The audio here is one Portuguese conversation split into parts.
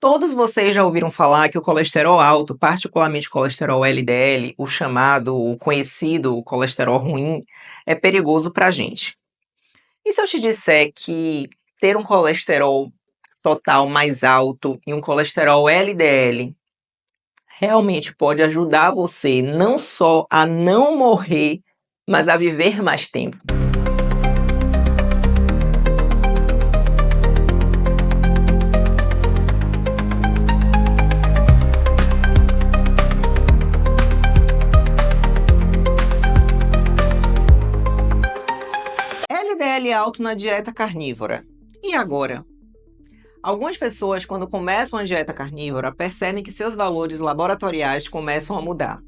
Todos vocês já ouviram falar que o colesterol alto, particularmente o colesterol LDL, o chamado, o conhecido colesterol ruim, é perigoso para a gente. E se eu te disser que ter um colesterol total mais alto e um colesterol LDL realmente pode ajudar você não só a não morrer, mas a viver mais tempo? LDL alto na dieta carnívora. E agora? Algumas pessoas, quando começam a dieta carnívora, percebem que seus valores laboratoriais começam a mudar.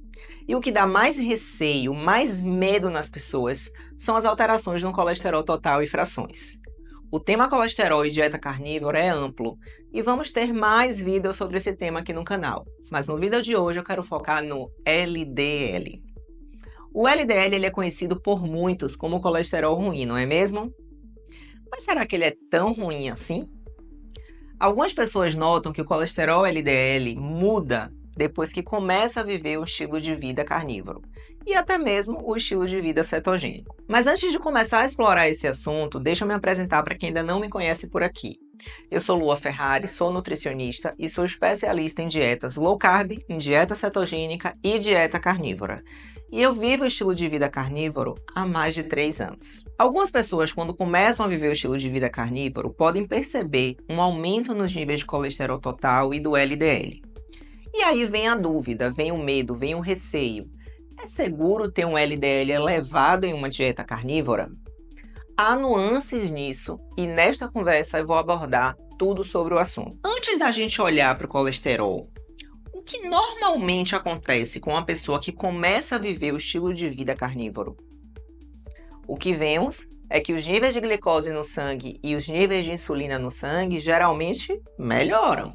E o que dá mais receio, mais medo nas pessoas, são as alterações no colesterol total e frações. O tema colesterol e dieta carnívora é amplo, e vamos ter mais vídeos sobre esse tema aqui no canal. Mas no vídeo de hoje eu quero focar no LDL. O LDL ele é conhecido por muitos como colesterol ruim, não é mesmo? Mas será que ele é tão ruim assim? Algumas pessoas notam que o colesterol LDL muda depois que começa a viver o estilo de vida carnívoro e até mesmo o estilo de vida cetogênico. Mas antes de começar a explorar esse assunto, deixa eu me apresentar para quem ainda não me conhece por aqui. Eu sou Lua Ferrari, sou nutricionista e sou especialista em dietas low carb, em dieta cetogênica e dieta carnívora. E eu vivo o estilo de vida carnívoro há mais de 3 anos. Algumas pessoas, quando começam a viver o estilo de vida carnívoro, podem perceber um aumento nos níveis de colesterol total e do LDL. E aí vem a dúvida, vem o medo, vem o receio. É seguro ter um LDL elevado em uma dieta carnívora? Há nuances nisso e nesta conversa eu vou abordar tudo sobre o assunto. Antes da gente olhar para o colesterol, o que normalmente acontece com uma pessoa que começa a viver o estilo de vida carnívoro? O que vemos é que os níveis de glicose no sangue e os níveis de insulina no sangue geralmente melhoram.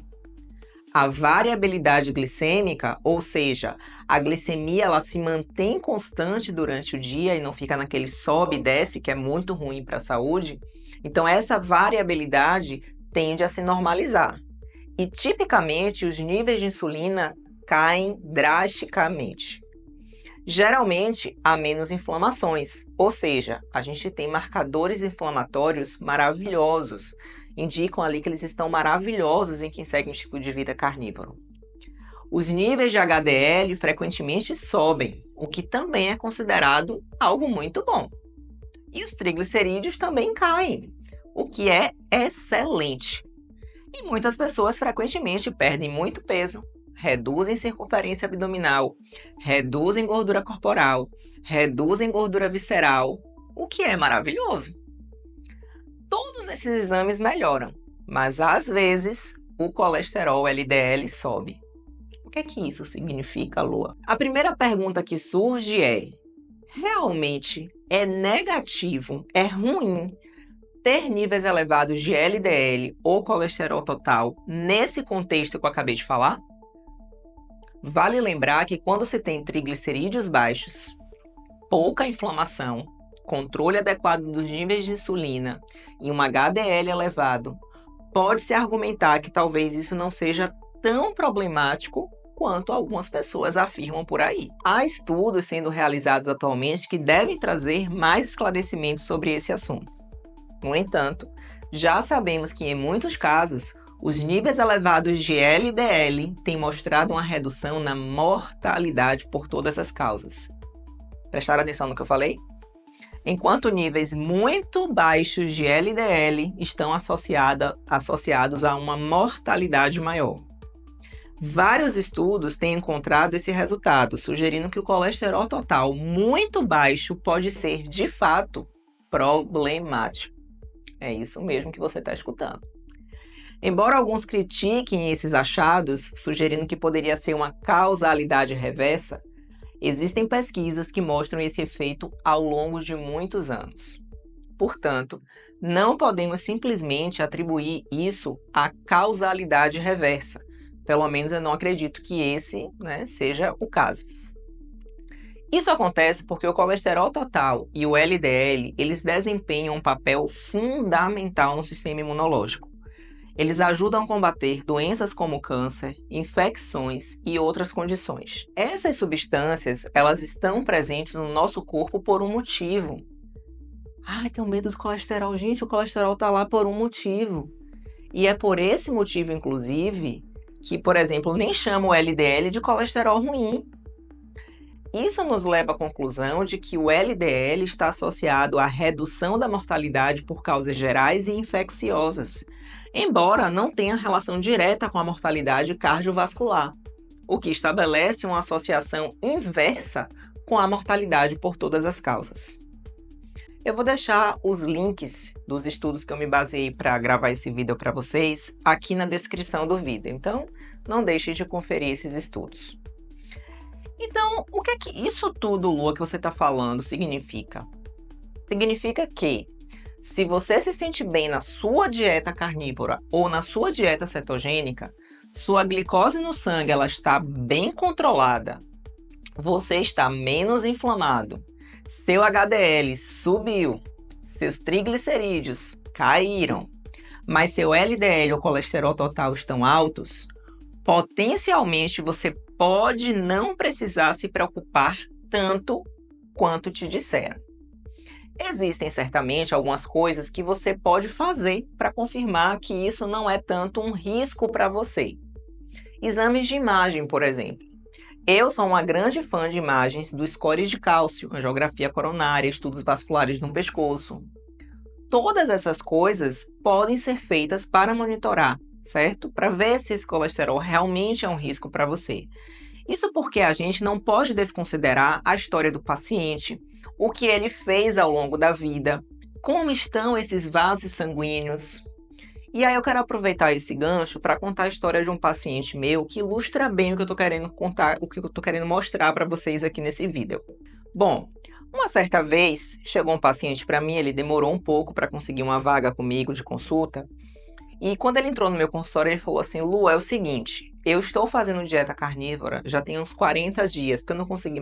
A variabilidade glicêmica, ou seja, a glicemia ela se mantém constante durante o dia e não fica naquele sobe e desce que é muito ruim para a saúde. Então essa variabilidade tende a se normalizar. E tipicamente os níveis de insulina caem drasticamente. Geralmente há menos inflamações, ou seja, a gente tem marcadores inflamatórios maravilhosos. Indicam ali que eles estão maravilhosos em quem segue um estilo de vida carnívoro. Os níveis de HDL frequentemente sobem, o que também é considerado algo muito bom. E os triglicerídeos também caem, o que é excelente. E muitas pessoas frequentemente perdem muito peso, reduzem circunferência abdominal, reduzem gordura corporal, reduzem gordura visceral, o que é maravilhoso. Todos esses exames melhoram, mas às vezes o colesterol LDL sobe. O que é que isso significa, Lua? A primeira pergunta que surge é: realmente é negativo, é ruim ter níveis elevados de LDL ou colesterol total nesse contexto que eu acabei de falar? Vale lembrar que quando se tem triglicerídeos baixos, pouca inflamação, controle adequado dos níveis de insulina e um HDL elevado, pode-se argumentar que talvez isso não seja tão problemático quanto algumas pessoas afirmam por aí. Há estudos sendo realizados atualmente que devem trazer mais esclarecimentos sobre esse assunto. No entanto, já sabemos que em muitos casos, os níveis elevados de LDL têm mostrado uma redução na mortalidade por todas as causas. Prestaram atenção no que eu falei? Enquanto níveis muito baixos de LDL estão associados a uma mortalidade maior. Vários estudos têm encontrado esse resultado, sugerindo que o colesterol total muito baixo pode ser, de fato, problemático. É isso mesmo que você está escutando. Embora alguns critiquem esses achados, sugerindo que poderia ser uma causalidade reversa, existem pesquisas que mostram esse efeito ao longo de muitos anos. Portanto, não podemos simplesmente atribuir isso à causalidade reversa. Pelo menos eu não acredito que esse, seja o caso. Isso acontece porque o colesterol total e o LDL, eles desempenham um papel fundamental no sistema imunológico. Eles ajudam a combater doenças como câncer, infecções e outras condições. Essas substâncias, elas estão presentes no nosso corpo por um motivo. Ai, tenho medo do colesterol. Gente, o colesterol está lá por um motivo. E é por esse motivo, inclusive, que, por exemplo, nem chama o LDL de colesterol ruim. Isso nos leva à conclusão de que o LDL está associado à redução da mortalidade por causas gerais e infecciosas, embora não tenha relação direta com a mortalidade cardiovascular, o que estabelece uma associação inversa com a mortalidade por todas as causas. Eu vou deixar os links dos estudos que eu me baseei para gravar esse vídeo para vocês aqui na descrição do vídeo, então não deixe de conferir esses estudos. Então, o que é que isso tudo, Lua, que você está falando significa? Significa que, se você se sente bem na sua dieta carnívora ou na sua dieta cetogênica, sua glicose no sangue ela está bem controlada, você está menos inflamado, seu HDL subiu, seus triglicerídeos caíram, mas seu LDL ou colesterol total estão altos, potencialmente você pode não precisar se preocupar tanto quanto te disseram. Existem certamente algumas coisas que você pode fazer para confirmar que isso não é tanto um risco para você. Exames de imagem, por exemplo. Eu sou uma grande fã de imagens do score de cálcio, angiografia coronária, estudos vasculares no pescoço. Todas essas coisas podem ser feitas para monitorar, certo? Para ver se esse colesterol realmente é um risco para você. Isso porque a gente não pode desconsiderar a história do paciente, o que ele fez ao longo da vida, como estão esses vasos sanguíneos. E aí eu quero aproveitar esse gancho para contar a história de um paciente meu que ilustra bem o que eu estou querendo contar, o que eu estou querendo mostrar para vocês aqui nesse vídeo. Bom, uma certa vez chegou um paciente para mim, ele demorou um pouco para conseguir uma vaga comigo de consulta. E quando ele entrou no meu consultório, ele falou assim: Lu, é o seguinte, eu estou fazendo dieta carnívora já tem uns 40 dias, porque eu não consegui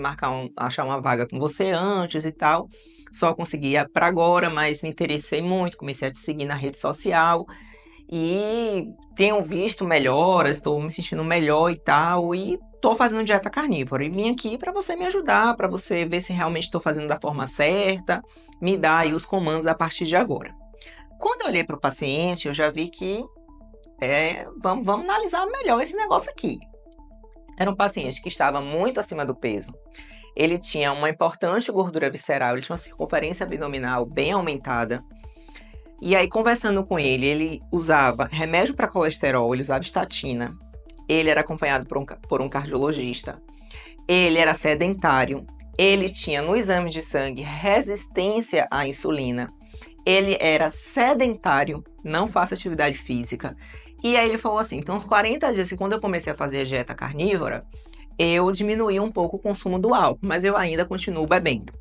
achar uma vaga com você antes e tal. Só consegui para agora, mas me interessei muito, comecei a te seguir na rede social. E tenho visto melhoras, estou me sentindo melhor e tal, e estou fazendo dieta carnívora. E vim aqui para você me ajudar, para você ver se realmente estou fazendo da forma certa, me dar aí os comandos a partir de agora. Quando eu olhei para o paciente, eu já vi que vamos analisar melhor esse negócio aqui. Era um paciente que estava muito acima do peso. Ele tinha uma importante gordura visceral, ele tinha uma circunferência abdominal bem aumentada. E aí, conversando com ele, ele usava remédio para colesterol, ele usava estatina. Ele era acompanhado por um cardiologista. Ele era sedentário. Ele tinha no exame de sangue resistência à insulina. Ele era sedentário, não faço atividade física. E aí ele falou assim, então uns 40 dias que quando eu comecei a fazer a dieta carnívora, eu diminuí um pouco o consumo do álcool, mas eu ainda continuo bebendo.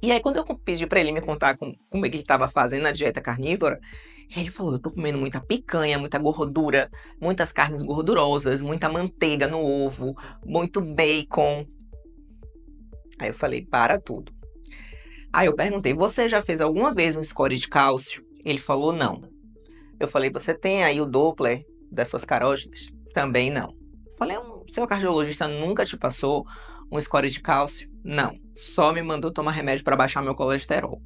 E aí quando eu pedi para ele me contar como é que ele estava fazendo a dieta carnívora, ele falou, eu tô comendo muita picanha, muita gordura, muitas carnes gordurosas, muita manteiga no ovo, muito bacon. Aí eu falei, para tudo. Aí eu perguntei, você já fez alguma vez um score de cálcio? Ele falou, não. Eu falei, você tem aí o Doppler das suas carótidas? Também não. Eu falei, seu cardiologista nunca te passou um score de cálcio? Não. Só me mandou tomar remédio para baixar meu colesterol.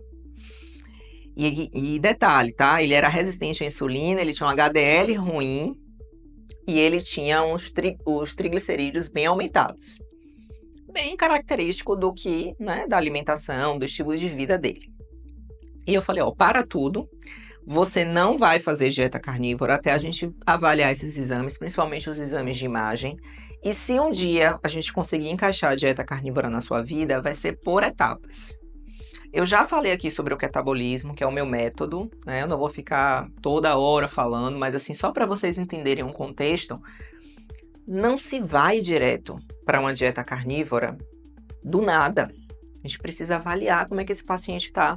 E detalhe, tá? Ele era resistente à insulina, ele tinha um HDL ruim e ele tinha os triglicerídeos bem aumentados. Bem característico do que, né, da alimentação, do estilo de vida dele. E eu falei, ó, para tudo, você não vai fazer dieta carnívora até a gente avaliar esses exames, principalmente os exames de imagem. E se um dia a gente conseguir encaixar a dieta carnívora na sua vida, vai ser por etapas. Eu já falei aqui sobre o catabolismo, que é o meu método, né? Eu não vou ficar toda hora falando, mas assim, só para vocês entenderem um contexto, não se vai direto para uma dieta carnívora do nada. A gente precisa avaliar como é que esse paciente está.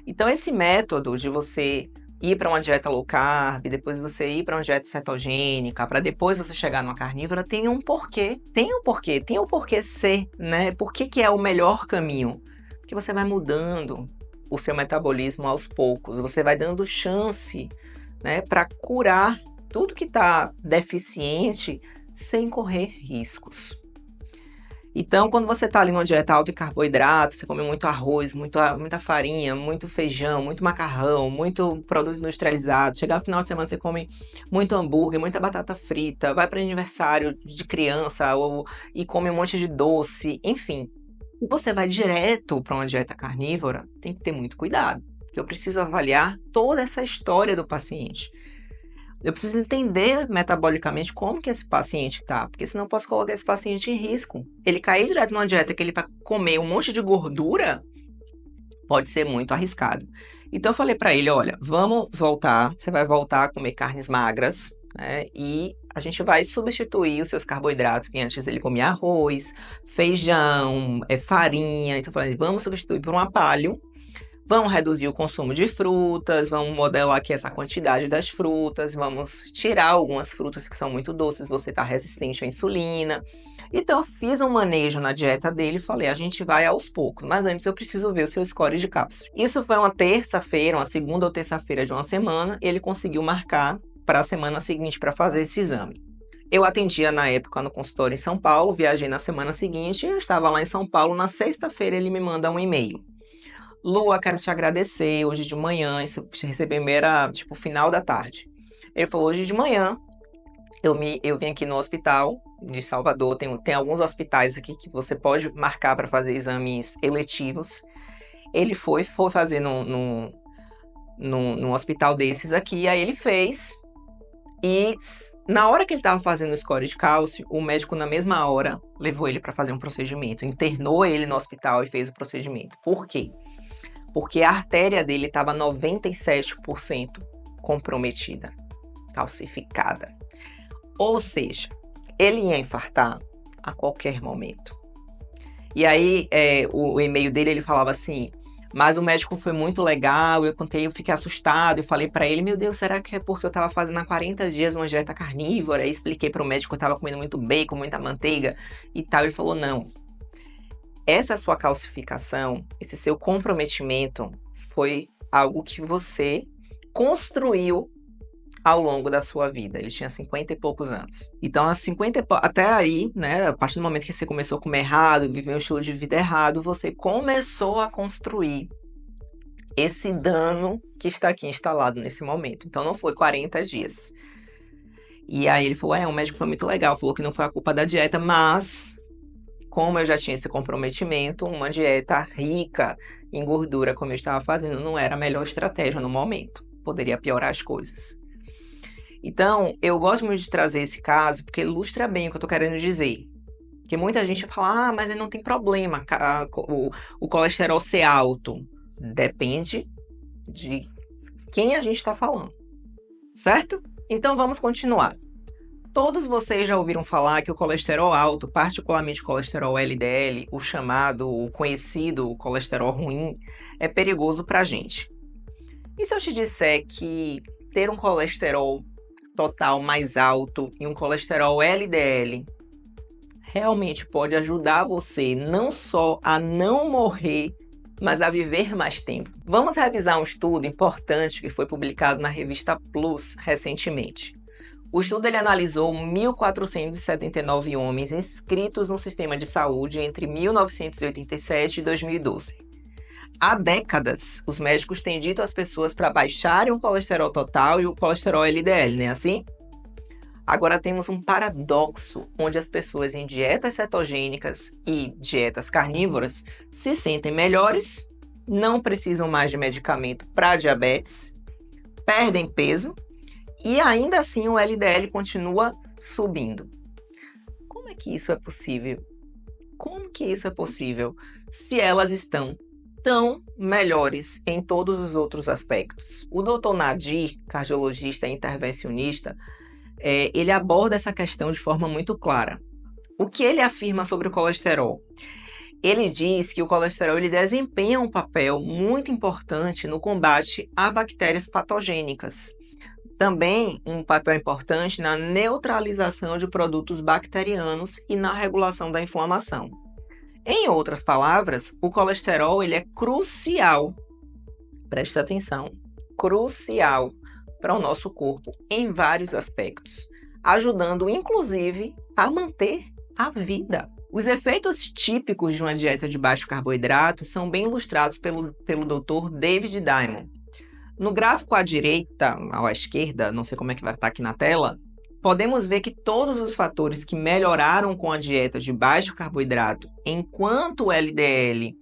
Então, esse método de você ir para uma dieta low carb, depois você ir para uma dieta cetogênica, para depois você chegar numa carnívora, tem um porquê. Tem um porquê ser, né? Por que é o melhor caminho? Porque você vai mudando o seu metabolismo aos poucos, você vai dando chance né, para curar tudo que está deficiente sem correr riscos. Então, quando você está ali numa dieta alta em carboidrato, você come muito arroz, muita farinha, muito feijão, muito macarrão, muito produto industrializado. Chegar no final de semana, você come muito hambúrguer, muita batata frita, vai para aniversário de criança e come um monte de doce, enfim. E você vai direto para uma dieta carnívora, tem que ter muito cuidado, porque eu preciso avaliar toda essa história do paciente. Eu preciso entender metabolicamente como que esse paciente está, porque senão eu posso colocar esse paciente em risco. Ele cair direto numa dieta que ele vai comer um monte de gordura, pode ser muito arriscado. Então eu falei para ele, olha, vamos voltar, você vai voltar a comer carnes magras, né? E a gente vai substituir os seus carboidratos, que antes ele comia arroz, feijão, farinha. Então eu falei, vamos substituir por uma paleo. Vamos reduzir o consumo de frutas, vamos modelar aqui essa quantidade das frutas, vamos tirar algumas frutas que são muito doces, você está resistente à insulina. Então, eu fiz um manejo na dieta dele e falei, a gente vai aos poucos, mas antes eu preciso ver o seu score de cálcio. Isso foi uma terça-feira, uma segunda ou terça-feira de uma semana, e ele conseguiu marcar para a semana seguinte para fazer esse exame. Eu atendia na época no consultório em São Paulo, viajei na semana seguinte, eu estava lá em São Paulo, na sexta-feira ele me manda um e-mail. Lua, quero te agradecer, hoje de manhã, isso recebi era tipo final da tarde. Ele falou, hoje de manhã, eu vim aqui no hospital de Salvador, tem alguns hospitais aqui que você pode marcar para fazer exames eletivos. Ele foi fazer num hospital desses aqui, aí ele fez, e na hora que ele estava fazendo o score de cálcio, o médico na mesma hora levou ele para fazer um procedimento, internou ele no hospital e fez o procedimento. Por quê? Porque a artéria dele estava 97% comprometida, calcificada. Ou seja, ele ia infartar a qualquer momento. E aí, o e-mail dele, ele falava assim, mas o médico foi muito legal, eu fiquei assustado, eu falei para ele, meu Deus, será que é porque eu estava fazendo há 40 dias uma dieta carnívora? E expliquei para o médico que eu estava comendo muito bacon, muita manteiga e tal. Ele falou, não. Essa sua calcificação, esse seu comprometimento foi algo que você construiu ao longo da sua vida. Ele tinha 50 e poucos anos. Então, até aí, né, a partir do momento que você começou a comer errado, viver um estilo de vida errado, você começou a construir esse dano que está aqui instalado nesse momento. Então, não foi 40 dias. E aí ele falou, o médico foi muito legal, falou que não foi a culpa da dieta, mas como eu já tinha esse comprometimento, uma dieta rica em gordura, como eu estava fazendo, não era a melhor estratégia no momento. Poderia piorar as coisas. Então, eu gosto muito de trazer esse caso, porque ilustra bem o que eu estou querendo dizer. Porque muita gente fala, mas ele não tem problema, o colesterol ser alto. Depende de quem a gente está falando, certo? Então, vamos continuar. Todos vocês já ouviram falar que o colesterol alto, particularmente o colesterol LDL, o conhecido colesterol ruim, é perigoso para a gente. E se eu te disser que ter um colesterol total mais alto e um colesterol LDL realmente pode ajudar você não só a não morrer, mas a viver mais tempo? Vamos revisar um estudo importante que foi publicado na revista Plus recentemente. O estudo ele analisou 1.479 homens inscritos no sistema de saúde entre 1987 e 2012. Há décadas, os médicos têm dito às pessoas para baixarem o colesterol total e o colesterol LDL, não é assim? Agora temos um paradoxo, onde as pessoas em dietas cetogênicas e dietas carnívoras se sentem melhores, não precisam mais de medicamento para diabetes, perdem peso, e ainda assim o LDL continua subindo. Como é que isso é possível? Como que isso é possível se elas estão tão melhores em todos os outros aspectos? O Dr. Nadir, cardiologista e intervencionista, ele aborda essa questão de forma muito clara. O que ele afirma sobre o colesterol? Ele diz que o colesterol ele desempenha um papel muito importante no combate a bactérias patogênicas. Também um papel importante na neutralização de produtos bacterianos e na regulação da inflamação. Em outras palavras, o colesterol ele é crucial, preste atenção, crucial para o nosso corpo em vários aspectos, ajudando inclusive a manter a vida. Os efeitos típicos de uma dieta de baixo carboidrato são bem ilustrados pelo Dr. David Diamond. No gráfico à direita, ou à esquerda, não sei como é que vai estar aqui na tela, podemos ver que todos os fatores que melhoraram com a dieta de baixo carboidrato, enquanto o LDL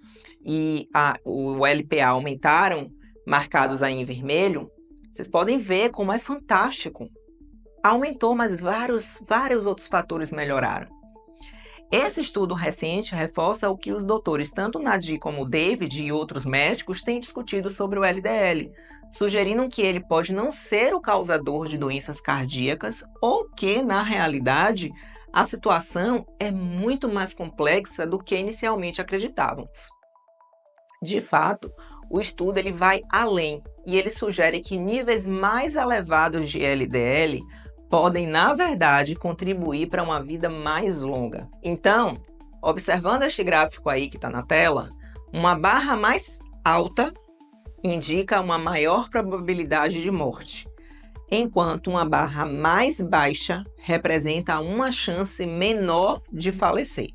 e o LPA aumentaram, marcados aí em vermelho, vocês podem ver como é fantástico. Aumentou, mas vários outros fatores melhoraram. Esse estudo recente reforça o que os doutores, tanto Nadir como David e outros médicos, têm discutido sobre o LDL, sugerindo que ele pode não ser o causador de doenças cardíacas ou que, na realidade, a situação é muito mais complexa do que inicialmente acreditávamos. De fato, o estudo ele vai além e ele sugere que níveis mais elevados de LDL podem, na verdade, contribuir para uma vida mais longa. Então, observando este gráfico aí que está na tela, uma barra mais alta indica uma maior probabilidade de morte, enquanto uma barra mais baixa representa uma chance menor de falecer.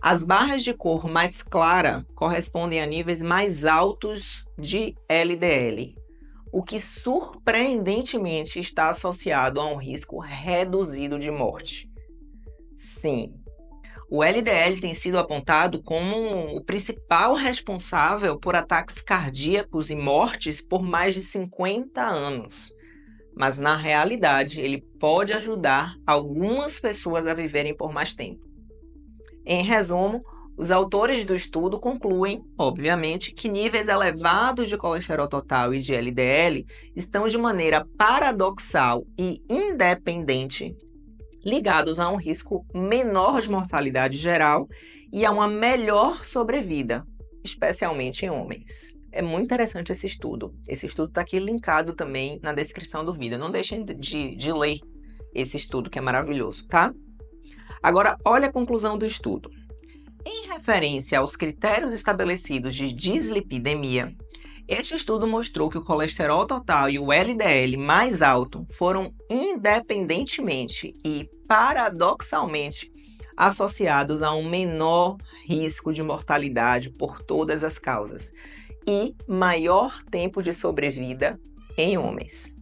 As barras de cor mais clara correspondem a níveis mais altos de LDL, o que surpreendentemente está associado a um risco reduzido de morte. Sim, o LDL tem sido apontado como o principal responsável por ataques cardíacos e mortes por mais de 50 anos. Mas na realidade, ele pode ajudar algumas pessoas a viverem por mais tempo. Em resumo, os autores do estudo concluem, obviamente, que níveis elevados de colesterol total e de LDL estão de maneira paradoxal e independente ligados a um risco menor de mortalidade geral e a uma melhor sobrevida, especialmente em homens. É muito interessante esse estudo. Esse estudo está aqui linkado também na descrição do vídeo. Não deixem de ler esse estudo que é maravilhoso, tá? Agora, olha a conclusão do estudo. Em referência aos critérios estabelecidos de dislipidemia, este estudo mostrou que o colesterol total e o LDL mais alto foram independentemente e paradoxalmente associados a um menor risco de mortalidade por todas as causas e maior tempo de sobrevida em homens.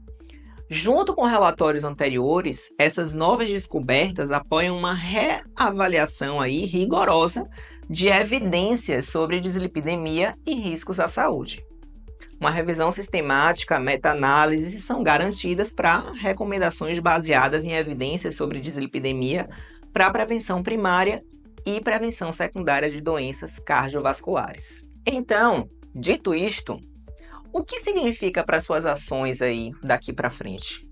Junto com relatórios anteriores, essas novas descobertas apoiam uma reavaliação aí rigorosa de evidências sobre dislipidemia e riscos à saúde. Uma revisão sistemática, meta-análise são garantidas para recomendações baseadas em evidências sobre dislipidemia para prevenção primária e prevenção secundária de doenças cardiovasculares. Então, dito isto, o que significa para suas ações aí daqui para frente?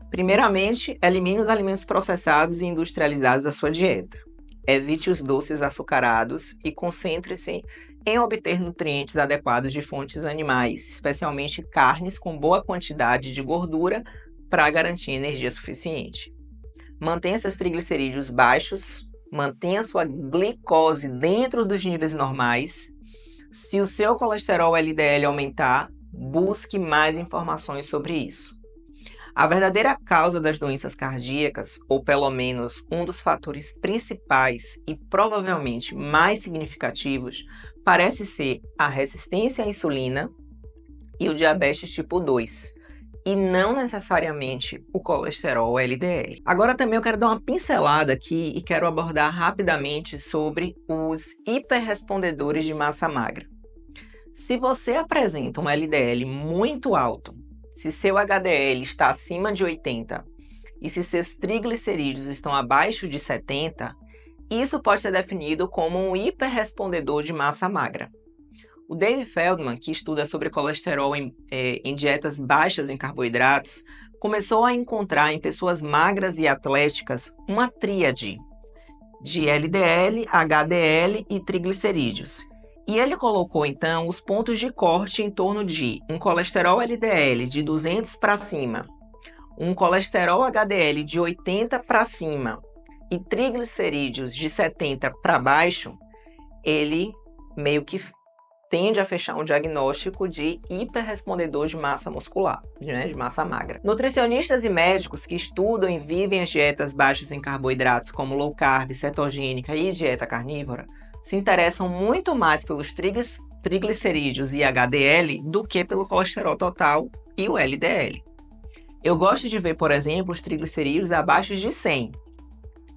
Primeiramente, elimine os alimentos processados e industrializados da sua dieta. Evite os doces açucarados e concentre-se em obter nutrientes adequados de fontes animais, especialmente carnes com boa quantidade de gordura para garantir energia suficiente. Mantenha seus triglicerídeos baixos, mantenha sua glicose dentro dos níveis normais. Se o seu colesterol LDL aumentar, busque mais informações sobre isso. A verdadeira causa das doenças cardíacas, ou pelo menos um dos fatores principais e provavelmente mais significativos, parece ser a resistência à insulina e o diabetes tipo 2, e não necessariamente o colesterol LDL. Agora também eu quero dar uma pincelada aqui e quero abordar rapidamente sobre os hiperrespondedores de massa magra. Se você apresenta um LDL muito alto, se seu HDL está acima de 80 e se seus triglicerídeos estão abaixo de 70, isso pode ser definido como um hiperrespondedor de massa magra. O Dave Feldman, que estuda sobre colesterol em dietas baixas em carboidratos, começou a encontrar em pessoas magras e atléticas uma tríade de LDL, HDL e triglicerídeos. E ele colocou, então, os pontos de corte em torno de um colesterol LDL de 200 para cima, um colesterol HDL de 80 para cima e triglicerídeos de 70 para baixo. Ele meio que tende a fechar um diagnóstico de hiperrespondedor de massa muscular, né, de massa magra. Nutricionistas e médicos que estudam e vivem as dietas baixas em carboidratos, como low carb, cetogênica e dieta carnívora, se interessam muito mais pelos triglicerídeos e HDL do que pelo colesterol total e o LDL. Eu gosto de ver, por exemplo, os triglicerídeos abaixo de 100.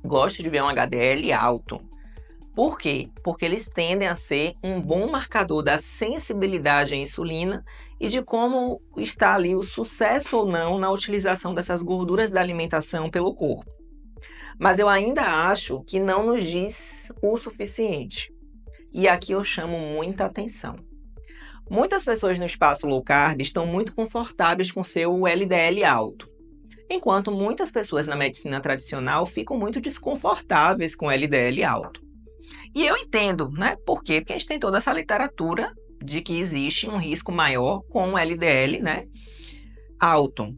Gosto de ver um HDL alto. Por quê? Porque eles tendem a ser um bom marcador da sensibilidade à insulina e de como está ali o sucesso ou não na utilização dessas gorduras da alimentação pelo corpo. Mas eu ainda acho que não nos diz o suficiente. E aqui eu chamo muita atenção. Muitas pessoas no espaço low carb estão muito confortáveis com seu LDL alto, enquanto muitas pessoas na medicina tradicional ficam muito desconfortáveis com LDL alto. E eu entendo, né? Por quê? Porque a gente tem toda essa literatura de que existe um risco maior com o LDL, né, alto.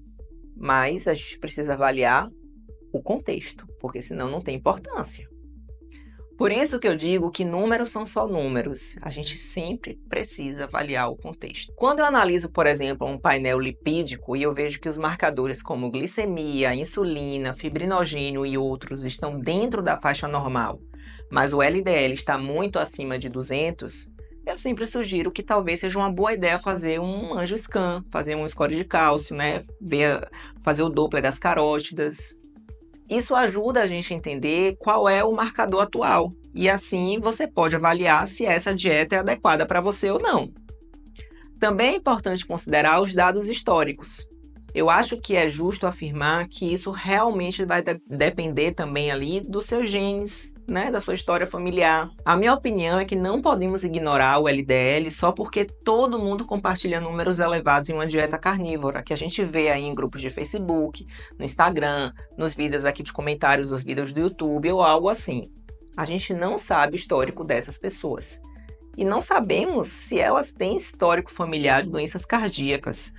Mas a gente precisa avaliar o contexto, porque senão não tem importância. Por isso que eu digo que números são só números. A gente sempre precisa avaliar o contexto. Quando eu analiso, por exemplo, um painel lipídico e eu vejo que os marcadores como glicemia, insulina, fibrinogênio e outros estão dentro da faixa normal, mas o LDL está muito acima de 200, eu sempre sugiro que talvez seja uma boa ideia fazer um angioscan, fazer um score de cálcio, né? Fazer o Doppler das carótidas. Isso ajuda a gente a entender qual é o marcador atual. E assim você pode avaliar se essa dieta é adequada para você ou não. Também é importante considerar os dados históricos. Eu acho que é justo afirmar que isso realmente vai depender também ali dos seus genes, né, da sua história familiar. A minha opinião é que não podemos ignorar o LDL só porque todo mundo compartilha números elevados em uma dieta carnívora, que a gente vê aí em grupos de Facebook, no Instagram, nos vídeos aqui de comentários, nos vídeos do YouTube ou algo assim. A gente não sabe o histórico dessas pessoas. E não sabemos se elas têm histórico familiar de doenças cardíacas,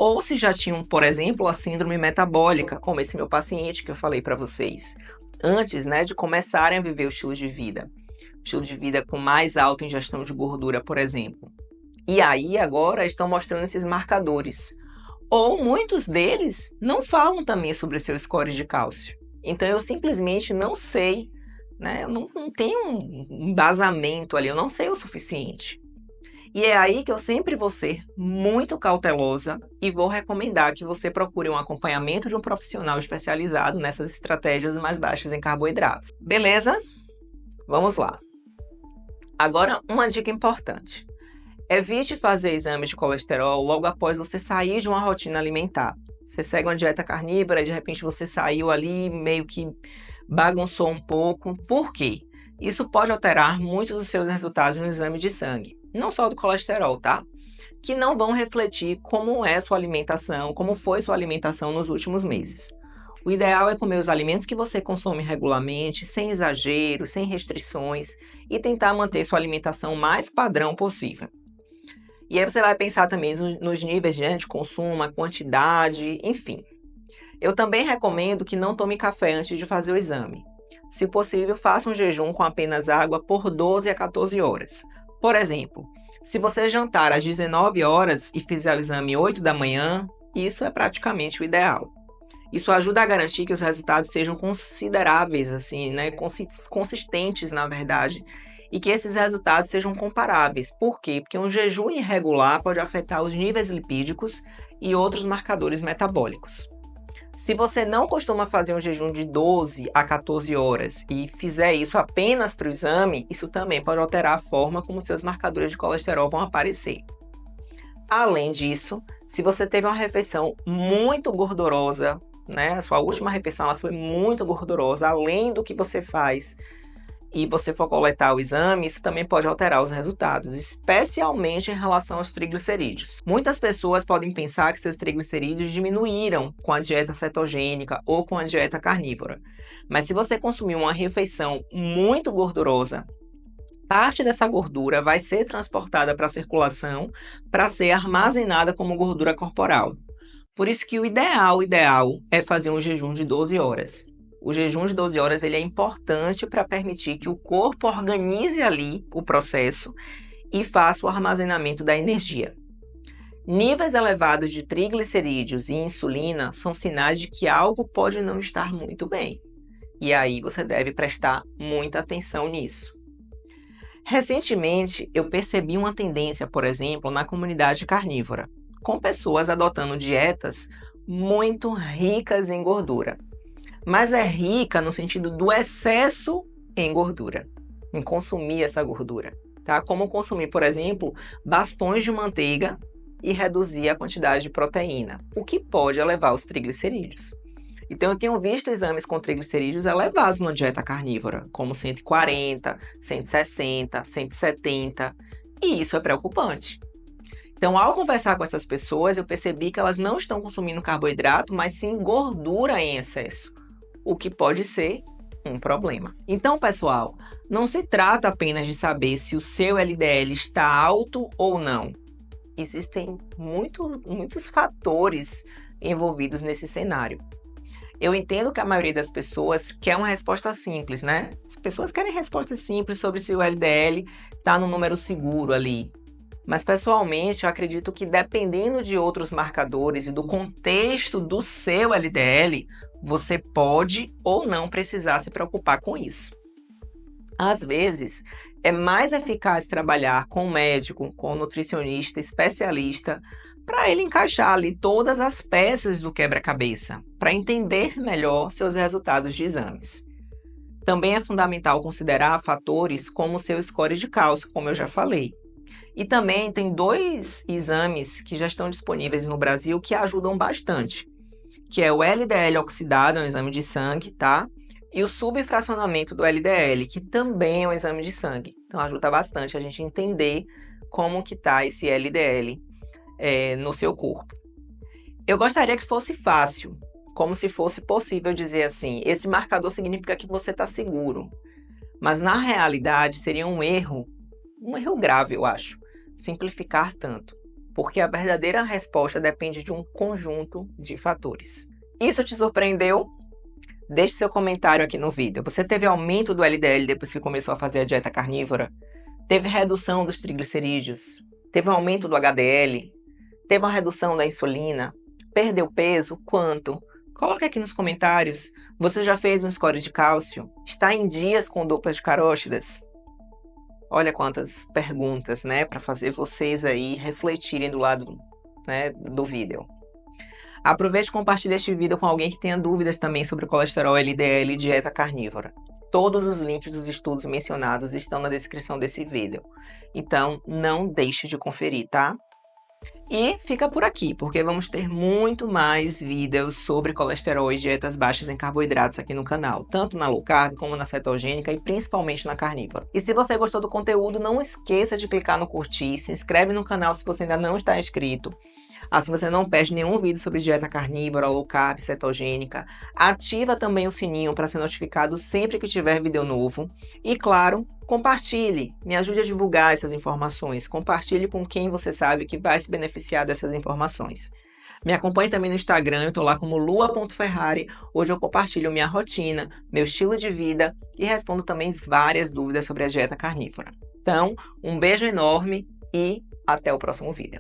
ou se já tinham, por exemplo, a síndrome metabólica, como esse meu paciente que eu falei para vocês, antes, né, de começarem a viver o estilo de vida. Estilo de vida com mais alta ingestão de gordura, por exemplo. E aí, agora, estão mostrando esses marcadores. Ou muitos deles não falam também sobre o seu score de cálcio. Então, eu simplesmente não sei, né, eu não tenho um embasamento ali, eu não sei o suficiente. E é aí que eu sempre vou ser muito cautelosa e vou recomendar que você procure um acompanhamento de um profissional especializado nessas estratégias mais baixas em carboidratos. Beleza? Vamos lá. Agora, uma dica importante. Evite fazer exames de colesterol logo após você sair de uma rotina alimentar. Você segue uma dieta carnívora e de repente você saiu ali meio que bagunçou um pouco. Por quê? Isso pode alterar muitos dos seus resultados no exame de sangue. Não só do colesterol, tá? Que não vão refletir como é sua alimentação, como foi sua alimentação nos últimos meses. O ideal é comer os alimentos que você consome regularmente, sem exageros, sem restrições e tentar manter sua alimentação mais padrão possível. E aí você vai pensar também nos níveis, né, de consumo, a quantidade, enfim. Eu também recomendo que não tome café antes de fazer o exame. Se possível, faça um jejum com apenas água por 12 a 14 horas. Por exemplo, se você jantar às 19 horas e fizer o exame 8 da manhã, isso é praticamente o ideal. Isso ajuda a garantir que os resultados sejam consideráveis, assim, né, consistentes, na verdade, e que esses resultados sejam comparáveis. Por quê? Porque um jejum irregular pode afetar os níveis lipídicos e outros marcadores metabólicos. Se você não costuma fazer um jejum de 12 a 14 horas e fizer isso apenas para o exame, isso também pode alterar a forma como seus marcadores de colesterol vão aparecer. Além disso, se você teve uma refeição muito gordurosa, né, a sua última refeição ela foi muito gordurosa, além do que você faz, e você for coletar o exame, isso também pode alterar os resultados, especialmente em relação aos triglicerídeos. Muitas pessoas podem pensar que seus triglicerídeos diminuíram com a dieta cetogênica ou com a dieta carnívora. Mas se você consumir uma refeição muito gordurosa, parte dessa gordura vai ser transportada para a circulação para ser armazenada como gordura corporal. Por isso que o ideal é fazer um jejum de 12 horas. O jejum de 12 horas ele é importante para permitir que o corpo organize ali o processo e faça o armazenamento da energia. Níveis elevados de triglicerídeos e insulina são sinais de que algo pode não estar muito bem. E aí você deve prestar muita atenção nisso. Recentemente, eu percebi uma tendência, por exemplo, na comunidade carnívora, com pessoas adotando dietas muito ricas em gordura. Mas é rica no sentido do excesso em gordura, em consumir essa gordura, tá? Como consumir, por exemplo, bastões de manteiga e reduzir a quantidade de proteína, o que pode elevar os triglicerídeos. Então, eu tenho visto exames com triglicerídeos elevados numa dieta carnívora, como 140, 160, 170, e isso é preocupante. Então, ao conversar com essas pessoas, eu percebi que elas não estão consumindo carboidrato, mas sim gordura em excesso, o que pode ser um problema. Então, pessoal, não se trata apenas de saber se o seu LDL está alto ou não. Existem muitos fatores envolvidos nesse cenário. Eu entendo que a maioria das pessoas quer uma resposta simples, né? As pessoas querem respostas simples sobre se o LDL está no número seguro ali. Mas, pessoalmente, eu acredito que dependendo de outros marcadores e do contexto do seu LDL, você pode ou não precisar se preocupar com isso. Às vezes, é mais eficaz trabalhar com um médico, com um nutricionista especialista, para ele encaixar ali todas as peças do quebra-cabeça, para entender melhor seus resultados de exames. Também é fundamental considerar fatores como o seu score de cálcio, como eu já falei. E também tem 2 exames que já estão disponíveis no Brasil que ajudam bastante, que é o LDL oxidado, é um exame de sangue, tá? E o subfracionamento do LDL, que também é um exame de sangue. Então ajuda bastante a gente entender como que tá esse LDL no seu corpo. Eu gostaria que fosse fácil, como se fosse possível dizer assim, esse marcador significa que você está seguro. Mas na realidade seria um erro grave, eu acho, simplificar tanto, porque a verdadeira resposta depende de um conjunto de fatores. Isso te surpreendeu? Deixe seu comentário aqui no vídeo. Você teve aumento do LDL depois que começou a fazer a dieta carnívora? Teve redução dos triglicerídeos? Teve um aumento do HDL? Teve uma redução da insulina? Perdeu peso? Quanto? Coloque aqui nos comentários. Você já fez um score de cálcio? Está em dias com dupla de carótidas? Olha quantas perguntas, né, para fazer vocês aí refletirem do lado, né, do vídeo. Aproveite e compartilhe este vídeo com alguém que tenha dúvidas também sobre colesterol LDL e dieta carnívora. Todos os links dos estudos mencionados estão na descrição desse vídeo. Então, não deixe de conferir, tá? E fica por aqui, porque vamos ter muito mais vídeos sobre colesterol e dietas baixas em carboidratos aqui no canal, tanto na low carb como na cetogênica e principalmente na carnívora. E se você gostou do conteúdo, não esqueça de clicar no curtir, se inscreve no canal se você ainda não está inscrito. Assim você não perde nenhum vídeo sobre dieta carnívora, low carb, cetogênica. Ativa também o sininho para ser notificado sempre que tiver vídeo novo. E claro, compartilhe, me ajude a divulgar essas informações. Compartilhe com quem você sabe que vai se beneficiar dessas informações. Me acompanhe também no Instagram, eu estou lá como lua.ferrari. Hoje eu compartilho minha rotina, meu estilo de vida e respondo também várias dúvidas sobre a dieta carnívora. Então, um beijo enorme e até o próximo vídeo.